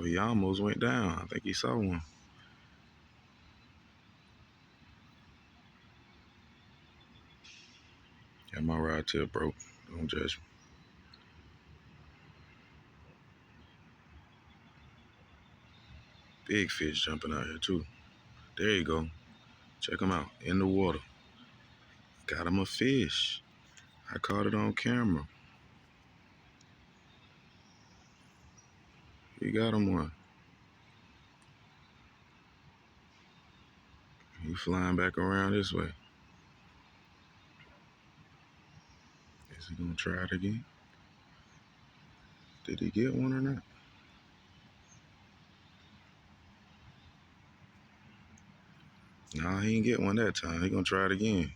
he almost went down. I think he saw one. Yeah, my rod tip broke. Don't judge me. Big fish jumping out here too. There you go. Check him out. In the water. Got him a fish. I caught it on camera. He got him one. He flying back around this way. Is he gonna try it again? Did he get one or not? Nah, he didn't get one that time. He gonna try it again.